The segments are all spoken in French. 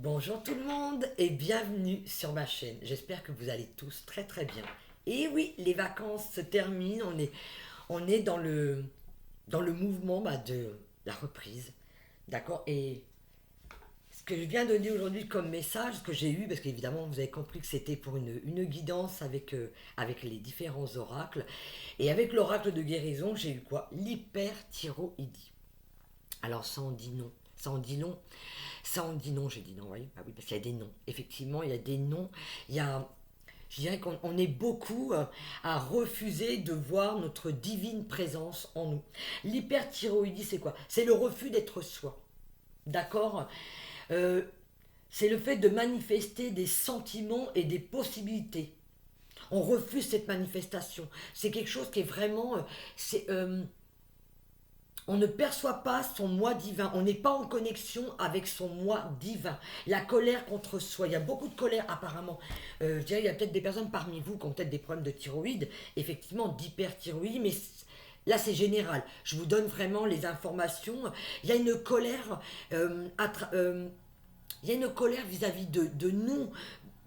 Bonjour tout le monde et bienvenue sur ma chaîne. J'espère que vous allez tous très très bien. Et oui, les vacances se terminent, on est dans le mouvement de la reprise. D'accord. Et ce que je viens de donner aujourd'hui comme message, ce que j'ai eu, parce qu'évidemment vous avez compris que c'était pour une guidance avec les différents oracles. Et avec l'oracle de guérison, j'ai eu quoi? L'hyperthyroïdie. Alors ça en dit non. Ça en dit long. Ça en dit non, j'ai dit non, oui. Ah oui, parce qu'il y a des noms. Effectivement, il y a des noms. Il y a, je dirais qu'on est beaucoup à refuser de voir notre divine présence en nous. L'hyperthyroïdie, c'est quoi? C'est le refus d'être soi. D'accord. Euh, c'est le fait de manifester des sentiments et des possibilités. On refuse cette manifestation. C'est quelque chose qui est vraiment... on ne perçoit pas son moi divin, on n'est pas en connexion avec son moi divin. La colère contre soi, il y a beaucoup de colère apparemment. Je dirais, il y a peut-être des personnes parmi vous qui ont peut-être des problèmes de thyroïde, effectivement d'hyperthyroïdie, mais là c'est général. Je vous donne vraiment les informations. Il y a une colère, il y a une colère vis-à-vis de nous,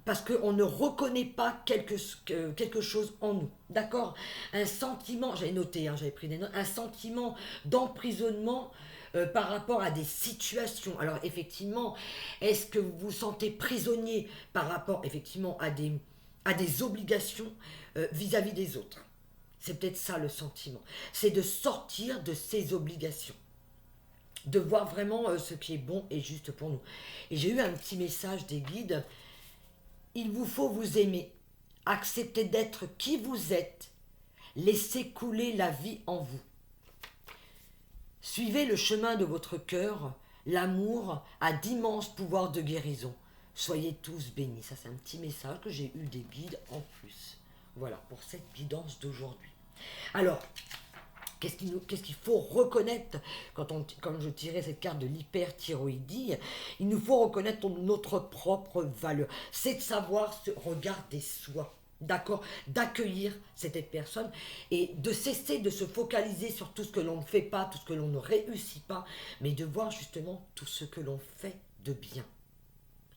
parce qu'on ne reconnaît pas quelque chose en nous. D'accord. Un sentiment, j'avais noté, j'avais pris des notes, un sentiment d'emprisonnement par rapport à des situations. Alors effectivement, est-ce que vous vous sentez prisonnier par rapport effectivement à des obligations vis-à-vis des autres? C'est peut-être ça le sentiment. C'est de sortir de ces obligations, de voir vraiment ce qui est bon et juste pour nous. Et j'ai eu un petit message des guides. Il vous faut vous aimer, accepter d'être qui vous êtes, laissez couler la vie en vous. Suivez le chemin de votre cœur, l'amour a d'immenses pouvoirs de guérison. Soyez tous bénis. Ça, c'est un petit message que j'ai eu des guides en plus. Voilà, pour cette guidance d'aujourd'hui. Alors, qu'est-ce qu'il faut reconnaître quand je tirais cette carte de l'hyperthyroïdie? Il nous faut reconnaître notre propre valeur. C'est de savoir se regarder soi. D'accord. D'accueillir cette personne et de cesser de se focaliser sur tout ce que l'on ne fait pas, tout ce que l'on ne réussit pas, mais de voir justement tout ce que l'on fait de bien.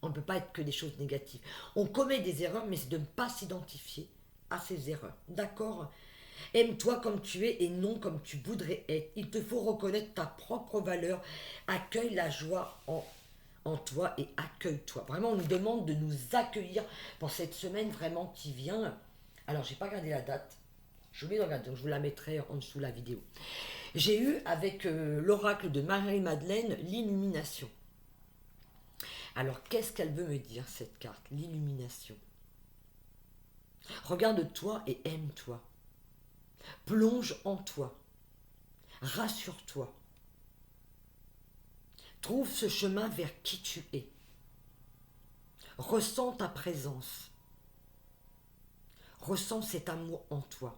On ne peut pas être que des choses négatives. On commet des erreurs, mais c'est de ne pas s'identifier à ces erreurs. D'accord. Aime-toi comme tu es et non comme tu voudrais être. Il te faut reconnaître ta propre valeur. Accueille la joie en toi et accueille-toi. Vraiment, on nous demande de nous accueillir pour cette semaine vraiment qui vient. Alors, j'ai pas regardé la date. Je oublié de regarder, donc je vous la mettrai en dessous de la vidéo. J'ai eu avec l'oracle de Marie-Madeleine l'illumination. Alors, qu'est-ce qu'elle veut me dire, cette carte? L'illumination. Regarde-toi et aime-toi. Plonge en toi. Rassure-toi. Trouve ce chemin vers qui tu es. Ressens ta présence. Ressens cet amour en toi.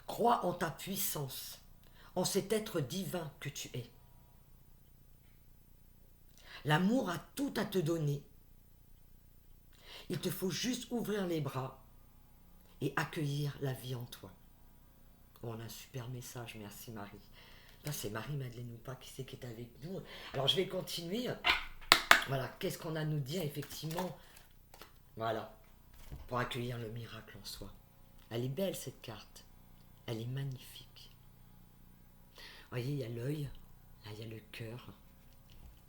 Crois en ta puissance, en cet être divin que tu es. L'amour a tout à te donner. Il te faut juste ouvrir les bras et accueillir la vie en toi. Oh, on a un super message, merci Marie. Là, c'est Marie-Madeleine ou pas, qui c'est qui est avec nous. Alors, je vais continuer. Voilà, qu'est-ce qu'on a à nous dire, effectivement. Voilà, pour accueillir le miracle en soi. Elle est belle, cette carte. Elle est magnifique. Vous voyez, il y a l'œil, là, il y a le cœur,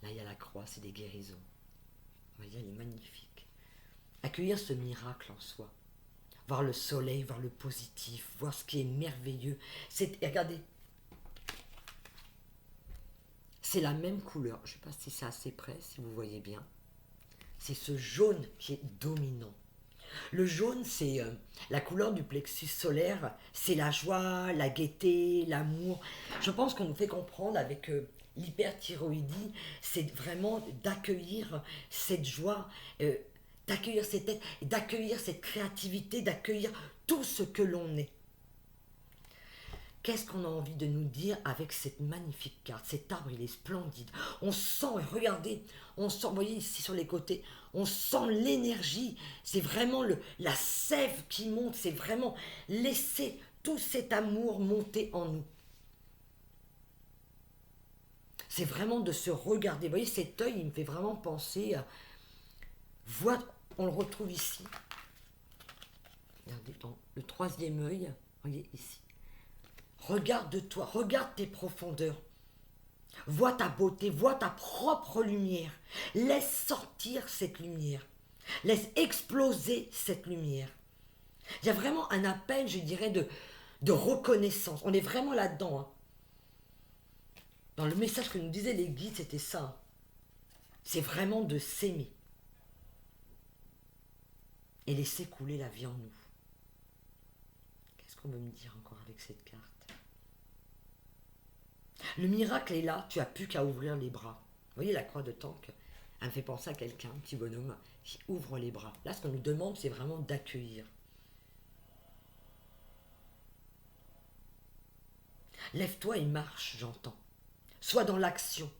là, il y a la croix, c'est des guérisons. Vous voyez, elle est magnifique. Accueillir ce miracle en soi. Voir le soleil, voir le positif, voir ce qui est merveilleux. Regardez, c'est la même couleur. Je ne sais pas si c'est assez près, si vous voyez bien. C'est ce jaune qui est dominant. Le jaune, c'est la couleur du plexus solaire, c'est la joie, la gaieté, l'amour. Je pense qu'on nous fait comprendre avec l'hyperthyroïdie, c'est vraiment d'accueillir cette joie, d'accueillir cette tête, d'accueillir cette créativité, d'accueillir tout ce que l'on est. Qu'est-ce qu'on a envie de nous dire avec cette magnifique carte? Cet arbre, il est splendide. On sent, regardez, on sent, vous voyez ici sur les côtés, on sent l'énergie. C'est vraiment la sève qui monte. C'est vraiment laisser tout cet amour monter en nous. C'est vraiment de se regarder. Vous voyez, cet œil, il me fait vraiment penser à... On le retrouve ici. Regardez, dans le troisième œil, voyez ici. Regarde-toi, regarde tes profondeurs. Vois ta beauté, vois ta propre lumière. Laisse sortir cette lumière. Laisse exploser cette lumière. Il y a vraiment un appel, je dirais, de reconnaissance. On est vraiment là-dedans. Hein. Dans le message que nous disaient les guides, c'était ça. Hein. C'est vraiment de s'aimer. Et laisser couler la vie en nous. Qu'est-ce qu'on veut me dire encore avec cette carte? Le miracle est là, tu n'as plus qu'à ouvrir les bras. Vous voyez la croix de Tank? Elle me fait penser à quelqu'un, un petit bonhomme, qui ouvre les bras. Là, ce qu'on nous demande, c'est vraiment d'accueillir. Lève-toi et marche, j'entends. Sois dans l'action.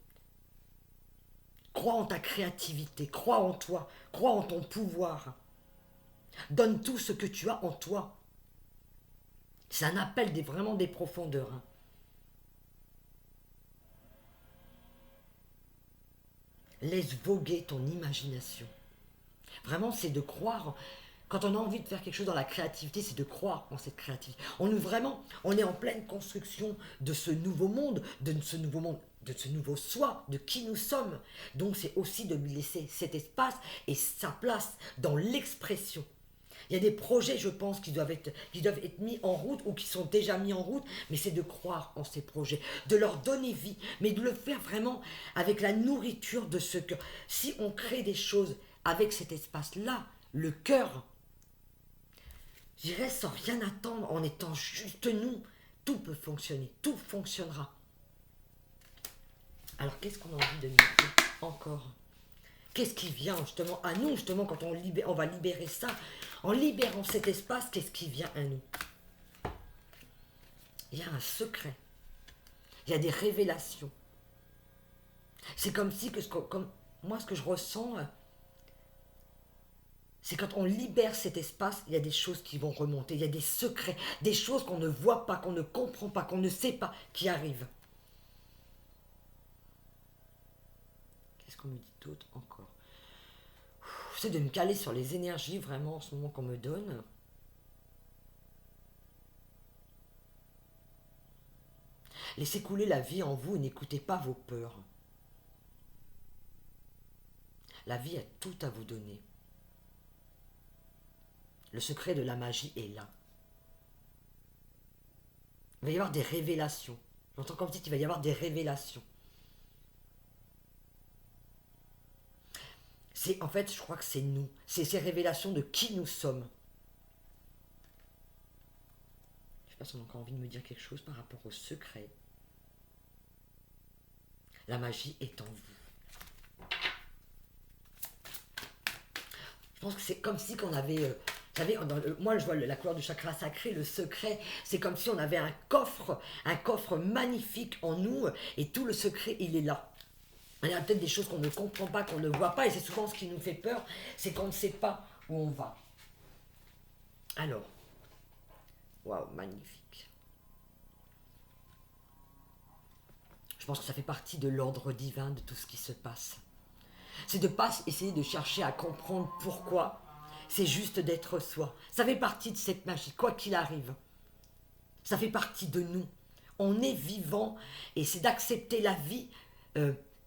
Crois en ta créativité, crois en toi, crois en ton pouvoir. Donne tout ce que tu as en toi. C'est un appel vraiment des profondeurs. Hein. Laisse voguer ton imagination. Vraiment, c'est de croire. Quand on a envie de faire quelque chose dans la créativité, c'est de croire en cette créativité. On est en pleine construction de ce nouveau monde, de ce nouveau soi, de qui nous sommes. Donc c'est aussi de lui laisser cet espace et sa place dans l'expression. Il y a des projets, je pense, qui doivent être mis en route ou qui sont déjà mis en route, mais c'est de croire en ces projets, de leur donner vie, mais de le faire vraiment avec la nourriture de ce cœur. Si on crée des choses avec cet espace-là, le cœur, je dirais sans rien attendre, en étant juste nous, tout peut fonctionner, tout fonctionnera. Alors qu'est-ce qu'on a envie de nous dire encore? Qu'est-ce qui vient justement à nous, justement, quand on va libérer ça? En libérant cet espace, qu'est-ce qui vient à nous? Il y a un secret. Il y a des révélations. C'est comme si, comme moi, ce que je ressens, c'est quand on libère cet espace, il y a des choses qui vont remonter. Il y a des secrets, des choses qu'on ne voit pas, qu'on ne comprend pas, qu'on ne sait pas, qui arrivent. Qu'est-ce qu'on me dit d'autre encore? J'essaie de me caler sur les énergies vraiment en ce moment qu'on me donne. Laissez couler la vie en vous et n'écoutez pas vos peurs. La vie a tout à vous donner. Le secret de la magie est là. Il va y avoir des révélations. J'entends comme si il va y avoir des révélations. En fait, je crois que c'est nous. C'est ces révélations de qui nous sommes. Je ne sais pas si on a encore envie de me dire quelque chose par rapport au secret. La magie est en vous. Je pense que c'est comme si qu'on avait... vous savez, moi je vois la couleur du chakra sacré, le secret, c'est comme si on avait un coffre magnifique en nous, et tout le secret, il est là. Il y a peut-être des choses qu'on ne comprend pas, qu'on ne voit pas, et c'est souvent ce qui nous fait peur, c'est qu'on ne sait pas où on va. Alors, waouh, magnifique. Je pense que ça fait partie de l'ordre divin de tout ce qui se passe. C'est de ne pas essayer de chercher à comprendre pourquoi, c'est juste d'être soi. Ça fait partie de cette magie, quoi qu'il arrive. Ça fait partie de nous. On est vivant, et c'est d'accepter la vie,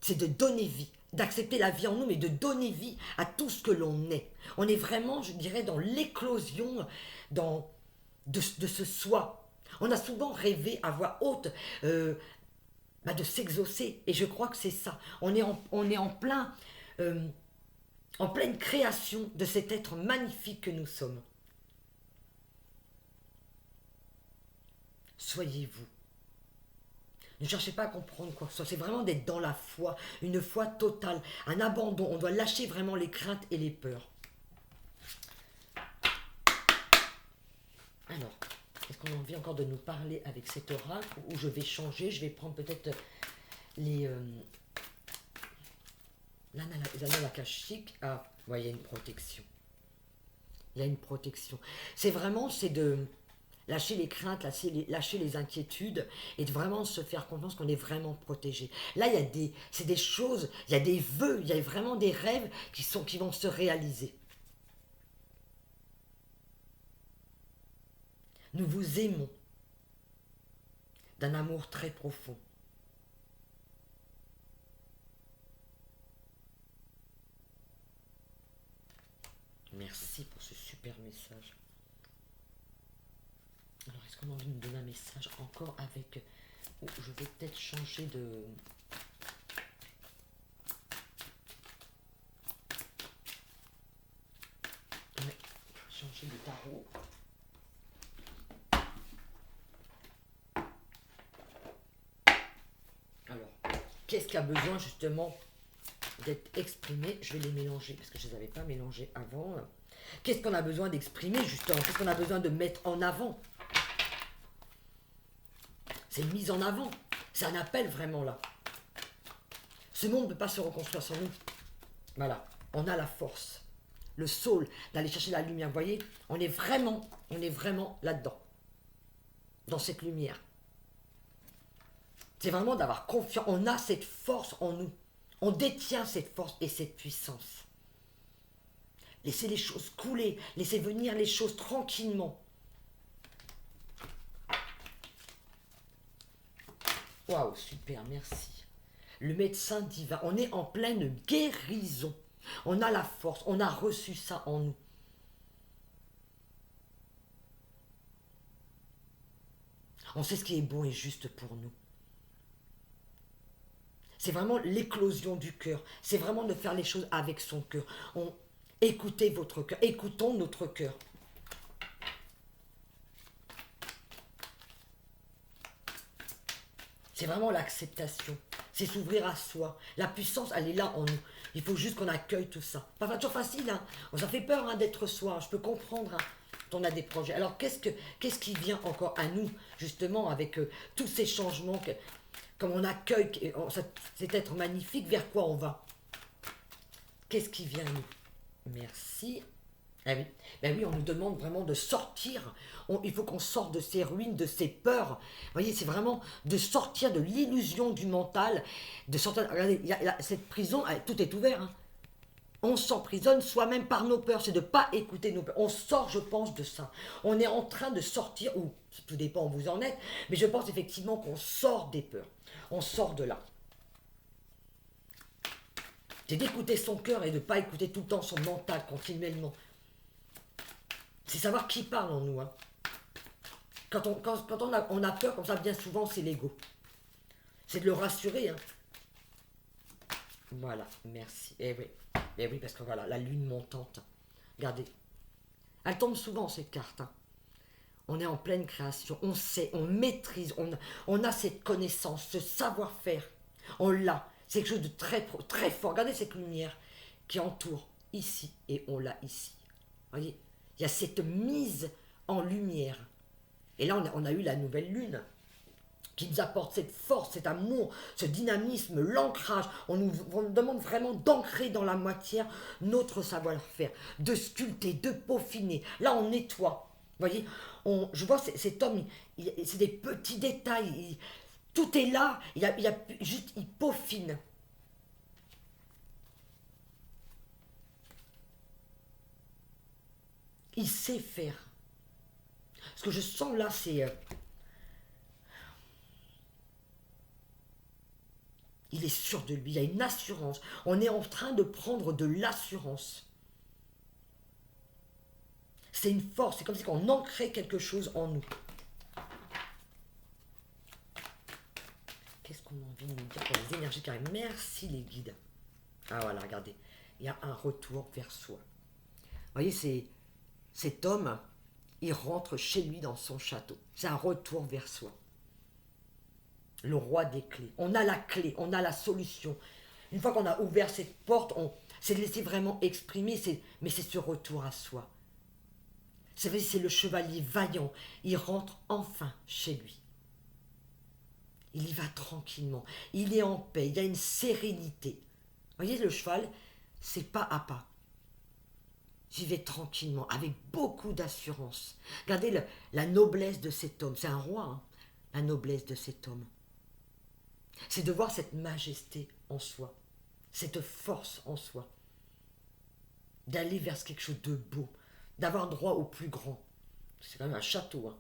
c'est de donner vie, d'accepter la vie en nous, mais de donner vie à tout ce que l'on est. On est vraiment, je dirais, dans l'éclosion de ce soi. On a souvent rêvé à voix haute de s'exaucer, et je crois que c'est ça. On est en pleine création de cet être magnifique que nous sommes. Soyez-vous. Ne cherchez pas à comprendre quoi que ce soit. C'est vraiment d'être dans la foi, une foi totale, un abandon. On doit lâcher vraiment les craintes et les peurs. Alors, est-ce qu'on a envie encore de nous parler avec cet oracle, ou je vais changer? Je vais prendre peut-être les annales akashiques. Ah, ouais, il y a une protection. Il y a une protection. C'est vraiment, Lâcher les craintes, lâcher les inquiétudes et de vraiment se faire confiance qu'on est vraiment protégé. Là, c'est des choses, il y a des vœux, il y a vraiment des rêves qui vont se réaliser. Nous vous aimons d'un amour très profond. Merci pour ce super message. Alors, est-ce qu'on a envie de me donner un message encore avec... Oh, je vais peut-être changer de... Ouais, changer de tarot. Alors, qu'est-ce qui a besoin justement d'être exprimé? Je vais les mélanger parce que je ne les avais pas mélangés avant. Qu'est-ce qu'on a besoin d'exprimer justement? Qu'est-ce qu'on a besoin de mettre en avant? C'est une mise en avant. C'est un appel vraiment là. Ce monde ne peut pas se reconstruire sans nous. Voilà. On a la force, le soul d'aller chercher la lumière. Vous voyez, on est vraiment là-dedans. Dans cette lumière. C'est vraiment d'avoir confiance. On a cette force en nous. On détient cette force et cette puissance. Laissez les choses couler. Laissez venir les choses tranquillement. Waouh, super, merci. Le médecin divin, on est en pleine guérison. On a la force, on a reçu ça en nous. On sait ce qui est bon et juste pour nous. C'est vraiment l'éclosion du cœur. C'est vraiment de faire les choses avec son cœur. Écoutez votre cœur, écoutons notre cœur. C'est vraiment l'acceptation. C'est s'ouvrir à soi. La puissance, elle est là en nous. Il faut juste qu'on accueille tout ça. Pas toujours facile, hein. Ça fait peur hein, d'être soi. Je peux comprendre hein, quand on a des projets. Alors, qu'est-ce qui vient encore à nous, justement, avec tous ces changements, comme on accueille cet être magnifique, vers quoi on va? Qu'est-ce qui vient à nous? Merci. Ah oui. Ben oui, on nous demande vraiment de sortir. Il faut qu'on sorte de ces ruines, de ces peurs. Vous voyez, c'est vraiment de sortir de l'illusion du mental. De sortir. Regardez, cette prison, tout est ouvert. Hein. On s'emprisonne soi-même par nos peurs. C'est de ne pas écouter nos peurs. On sort, je pense, de ça. On est en train de sortir, ou tout dépend où vous en êtes, mais je pense effectivement qu'on sort des peurs. On sort de là. C'est d'écouter son cœur et de ne pas écouter tout le temps son mental continuellement. C'est savoir qui parle en nous. Hein. Quand on a peur, comme ça, bien souvent, c'est l'ego. C'est de le rassurer. Hein. Voilà, merci. Eh oui, parce que voilà, la lune montante. Regardez. Elle tombe souvent, cette carte. Hein. On est en pleine création. On sait, on maîtrise, on a cette connaissance, ce savoir-faire. On l'a. C'est quelque chose de très, très fort. Regardez cette lumière qui entoure ici et on l'a ici. Voyez, il y a cette mise en lumière. Et là, on a eu la nouvelle lune qui nous apporte cette force, cet amour, ce dynamisme, l'ancrage. On nous demande vraiment d'ancrer dans la matière notre savoir-faire, de sculpter, de peaufiner. Là, on nettoie. Vous voyez, je vois cet homme, c'est des petits détails. Tout est là, il peaufine. Il sait faire. Ce que je sens là, c'est... il est sûr de lui, il y a une assurance. On est en train de prendre de l'assurance. C'est une force, c'est comme si on ancrait quelque chose en nous. Qu'est-ce qu'on a envie de nous dire pour les énergies carrées? Merci les guides. Ah voilà, regardez, il y a un retour vers soi. Vous voyez, cet homme, il rentre chez lui dans son château. C'est un retour vers soi. Le roi des clés. On a la clé, on a la solution. Une fois qu'on a ouvert cette porte, on s'est laissé vraiment exprimer, mais c'est ce retour à soi. C'est le chevalier vaillant. Il rentre enfin chez lui. Il y va tranquillement. Il est en paix. Il y a une sérénité. Vous voyez, le cheval, c'est pas à pas. Vivez tranquillement, avec beaucoup d'assurance. Regardez la noblesse de cet homme. C'est un roi, hein, la noblesse de cet homme. C'est de voir cette majesté en soi, cette force en soi, d'aller vers quelque chose de beau, d'avoir droit au plus grand. C'est quand même un château. Hein.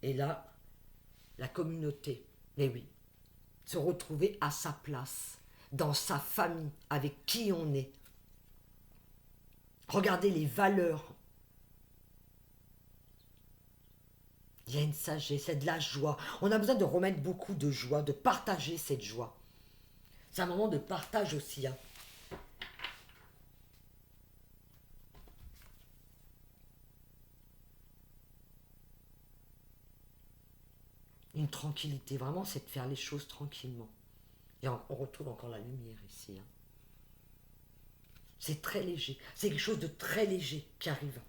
Et là, la communauté, mais oui, se retrouver à sa place, dans sa famille, avec qui on est. Regardez les valeurs. Il y a une sagesse, c'est de la joie. On a besoin de remettre beaucoup de joie, de partager cette joie. C'est un moment de partage aussi. Hein. Une tranquillité, vraiment, c'est de faire les choses tranquillement. Et on retrouve encore la lumière ici. Hein. C'est très léger. C'est quelque chose de très léger qui arrive.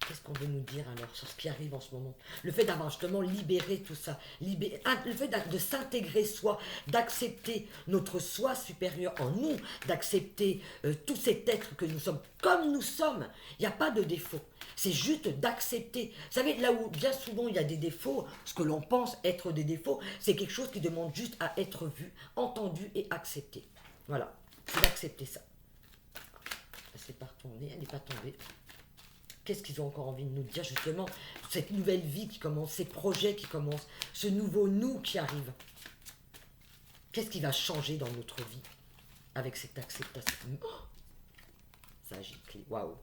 Qu'est-ce qu'on veut nous dire alors sur ce qui arrive en ce moment? Le fait d'avoir justement libéré tout ça, le fait de s'intégrer soi, d'accepter notre soi supérieur en nous, d'accepter tout cet être que nous sommes comme nous sommes. Il n'y a pas de défaut. C'est juste d'accepter. Vous savez, là où bien souvent il y a des défauts, ce que l'on pense être des défauts, c'est quelque chose qui demande juste à être vu, entendu et accepté. Voilà, c'est d'accepter ça. C'est pas retourné, elle n'est pas tombée. Qu'est-ce qu'ils ont encore envie de nous dire, justement, cette nouvelle vie qui commence, ces projets qui commencent, ce nouveau nous qui arrive. Qu'est-ce qui va changer dans notre vie avec cette acceptation? Oh, ça a giclé, waouh.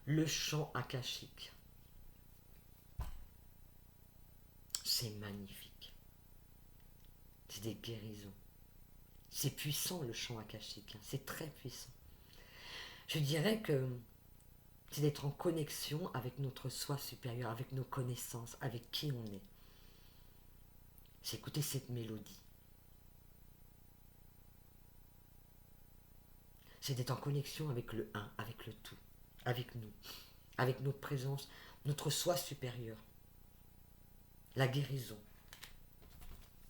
Le chant akashique. C'est magnifique. C'est des guérisons. C'est puissant le chant akashique, hein. C'est très puissant. Je dirais que c'est d'être en connexion avec notre soi supérieur, avec nos connaissances, avec qui on est. C'est écouter cette mélodie. C'est d'être en connexion avec le un, avec le tout, avec nous, avec notre présence, notre soi supérieur. La guérison.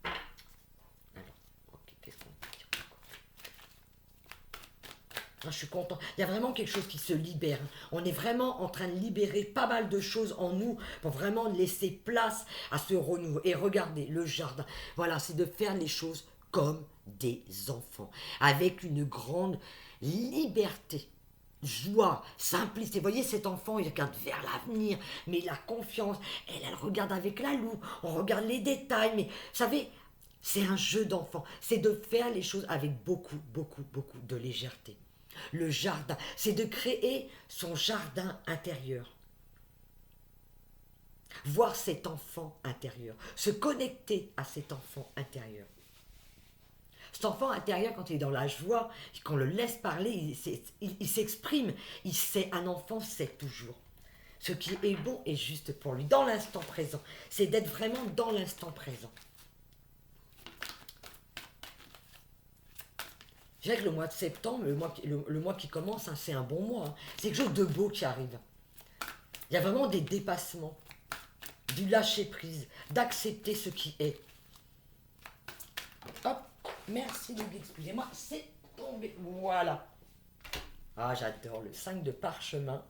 Alors, ok, qu'est-ce qu'on peut dire encore? Je suis content. Il y a vraiment quelque chose qui se libère. On est vraiment en train de libérer pas mal de choses en nous pour vraiment laisser place à ce renouveau. Et regardez, le jardin. Voilà, c'est de faire les choses comme des enfants. Avec une grande liberté. Joie, simplicité. Vous voyez cet enfant, il regarde vers l'avenir, mais la confiance, elle regarde avec la loupe, on regarde les détails, mais vous savez, c'est un jeu d'enfant. C'est de faire les choses avec beaucoup, beaucoup, beaucoup de légèreté. Le jardin, c'est de créer son jardin intérieur. Voir cet enfant intérieur, se connecter à cet enfant intérieur. Cet enfant intérieur, quand il est dans la joie, qu'on le laisse parler, il s'exprime. Il sait, un enfant sait toujours. Ce qui est bon est juste pour lui, dans l'instant présent. C'est d'être vraiment dans l'instant présent. Je dirais que le mois de septembre, le mois qui commence, hein, c'est un bon mois. Hein. C'est quelque chose de beau qui arrive. Il y a vraiment des dépassements, du lâcher-prise, d'accepter ce qui est. Hop, merci Lily, excusez-moi, c'est tombé. Voilà. Ah, j'adore le 5 de parchemin,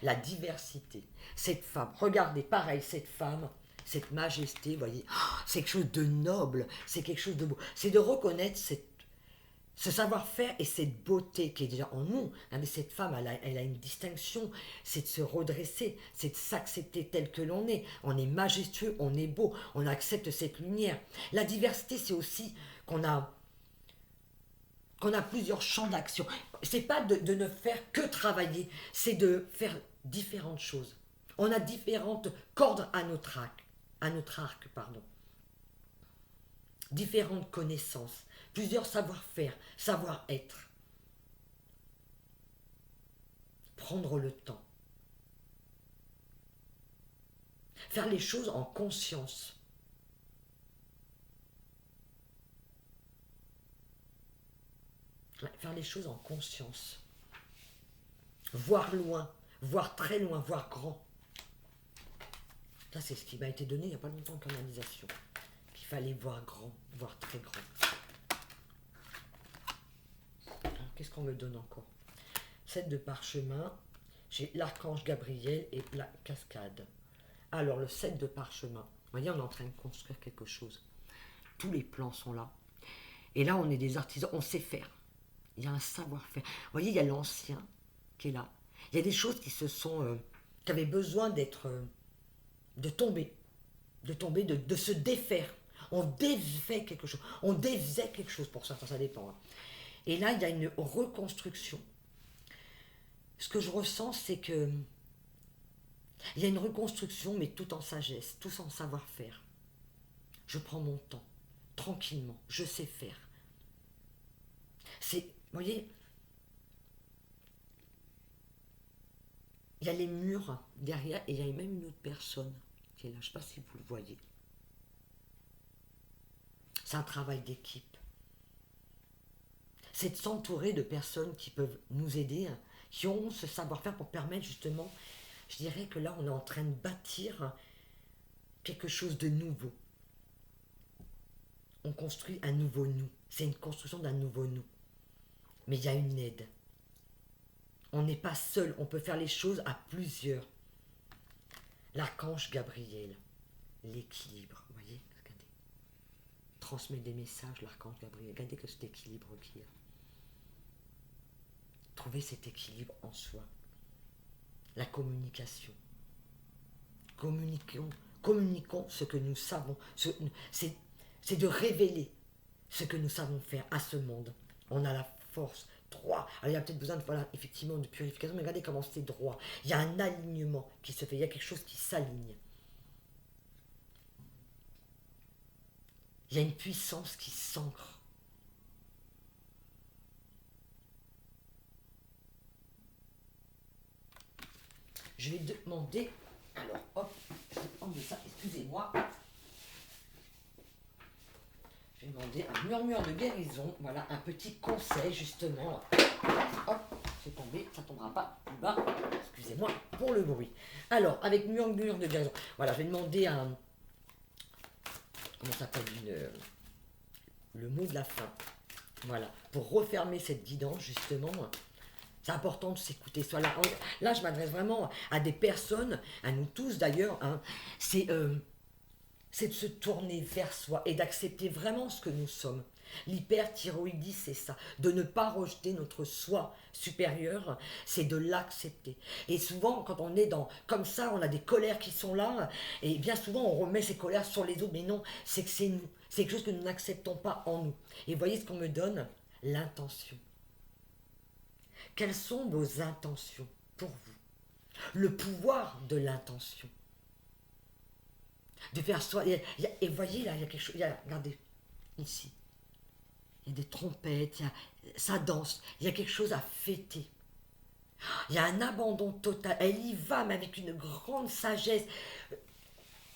la diversité. Cette femme, regardez, pareil, cette femme, cette majesté, vous voyez, c'est quelque chose de noble, c'est quelque chose de beau. C'est de reconnaître ce savoir-faire et cette beauté qui est déjà en nous. Mais cette femme, elle a une distinction, c'est de se redresser, c'est de s'accepter tel que l'on est. On est majestueux, on est beau, on accepte cette lumière. La diversité, c'est aussi qu'on a plusieurs champs d'action. C'est pas de ne faire que travailler, c'est de faire différentes choses. On a différentes cordes à notre arc, pardon. Différentes connaissances, plusieurs savoir-faire, savoir-être. Prendre le temps. Faire les choses en conscience. Faire les choses en conscience. Voir loin, voir très loin, voir grand. Ça, c'est ce qui m'a été donné il n'y a pas longtemps en canalisation. Qu'il fallait voir grand, voir très grand. qu'est-ce qu'on me donne encore? 7 de parchemin, j'ai l'archange Gabriel et la cascade. Alors, le 7 de parchemin, vous voyez, on est en train de construire quelque chose. Tous les plans sont là. Et là, on est des artisans, on sait faire. Il y a un savoir-faire. Vous voyez, il y a l'ancien qui est là. Il y a des choses qui se sont... qui avaient besoin d'être... de tomber. De se défaire. On défait quelque chose. On défaisait quelque chose pour certains, ça dépend. Hein. Et là, il y a une reconstruction. Ce que je ressens, c'est que il y a une reconstruction, mais tout en sagesse, tout en savoir-faire. Je prends mon temps, tranquillement, je sais faire. C'est, vous voyez, il y a les murs derrière et il y a même une autre personne qui est là. Je ne sais pas si vous le voyez. C'est un travail d'équipe. C'est de s'entourer de personnes qui peuvent nous aider, hein, qui ont ce savoir-faire pour permettre justement, je dirais que là on est en train de bâtir quelque chose de nouveau. On construit un nouveau nous. C'est une construction d'un nouveau nous. Mais il y a une aide. On n'est pas seul, on peut faire les choses à plusieurs. L'archange Gabriel, l'équilibre, vous voyez, regardez. Transmet des messages, l'archange Gabriel. Regardez que cet équilibre qu'il y a. Trouver cet équilibre en soi. La communication. Communiquons ce que nous savons. C'est de révéler ce que nous savons faire à ce monde. On a la force. Droit. Alors il y a peut-être besoin de, voilà, effectivement, de purification, mais regardez comment c'est droit. Il y a un alignement qui se fait, il y a quelque chose qui s'aligne. Il y a une puissance qui s'ancre. Je vais demander, alors hop, je vais enlever ça, excusez-moi. Je vais demander un murmure de guérison, voilà, un petit conseil justement. Hop, c'est tombé, ça ne tombera pas plus bas. Excusez-moi pour le bruit. Alors, avec murmure de guérison, voilà, je vais demander un... Comment ça s'appelle le mot de la fin. Voilà, pour refermer cette guidance justement. C'est important de s'écouter. Là, je m'adresse vraiment à des personnes, à nous tous d'ailleurs. Hein, c'est de se tourner vers soi et d'accepter vraiment ce que nous sommes. L'hyperthyroïdie, c'est ça. De ne pas rejeter notre soi supérieur, c'est de l'accepter. Et souvent, quand on est comme ça, on a des colères qui sont là, et bien souvent, on remet ces colères sur les autres, mais non, c'est que c'est nous. C'est quelque chose que nous n'acceptons pas en nous. Et voyez ce qu'on me donne? L'intention. Quelles sont vos intentions pour vous? Le pouvoir de l'intention. De faire soi. Et voyez là, il y a quelque chose. Regardez, ici. Il y a des trompettes, ça danse. Il y a quelque chose à fêter. Il y a un abandon total. Elle y va, mais avec une grande sagesse.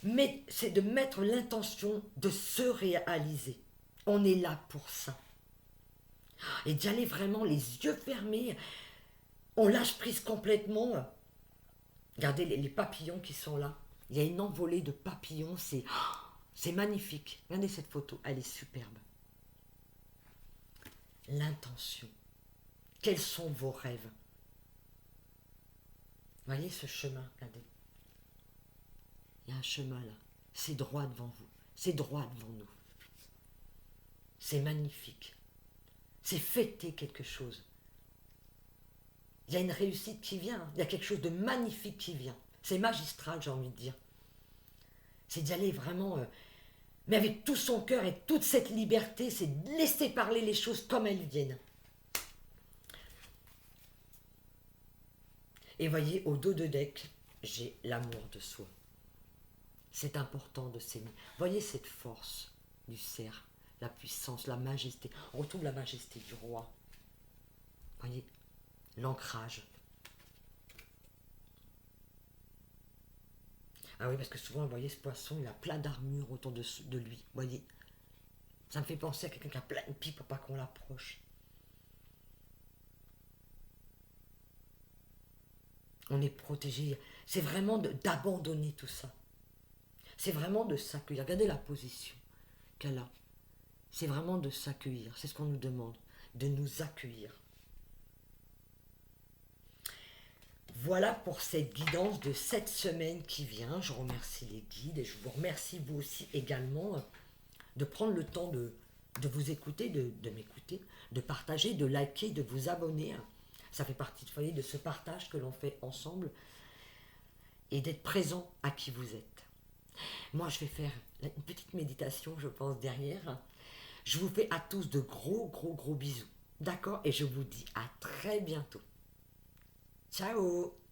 Mais c'est de mettre l'intention de se réaliser. On est là pour ça. Et d'y aller vraiment les yeux fermés. On lâche prise complètement. Regardez les papillons qui sont là. Il y a une envolée de papillons. C'est magnifique. Regardez cette photo. Elle est superbe. L'intention. Quels sont vos rêves? Voyez ce chemin. Regardez. Il y a un chemin là. C'est droit devant vous. C'est droit devant nous. C'est magnifique. C'est fêter quelque chose. Il y a une réussite qui vient. Il y a quelque chose de magnifique qui vient. C'est magistral, j'ai envie de dire. C'est d'y aller vraiment, mais avec tout son cœur et toute cette liberté, c'est de laisser parler les choses comme elles viennent. Et voyez, au dos de deck, j'ai l'amour de soi. C'est important de s'aimer. Voyez cette force du cerf, la puissance, la majesté. On retrouve la majesté du roi. Voyez, l'ancrage. Ah oui, parce que souvent, vous voyez, ce poisson, il a plein d'armure autour de lui. Vous voyez, ça me fait penser à quelqu'un qui a plein de pieds pour pas qu'on l'approche. On est protégé. C'est vraiment d'abandonner tout ça. C'est vraiment de s'accueillir. Regardez la position qu'elle a. C'est vraiment de s'accueillir. C'est ce qu'on nous demande. De nous accueillir. Voilà pour cette guidance de cette semaine qui vient. Je remercie les guides et je vous remercie vous aussi également de prendre le temps de vous écouter, de m'écouter, de partager, de liker, de vous abonner. Ça fait partie de ce partage que l'on fait ensemble et d'être présent à qui vous êtes. Moi, je vais faire une petite méditation, je pense, derrière. Je vous fais à tous de gros, gros, gros bisous. D'accord? Et je vous dis à très bientôt. Ciao!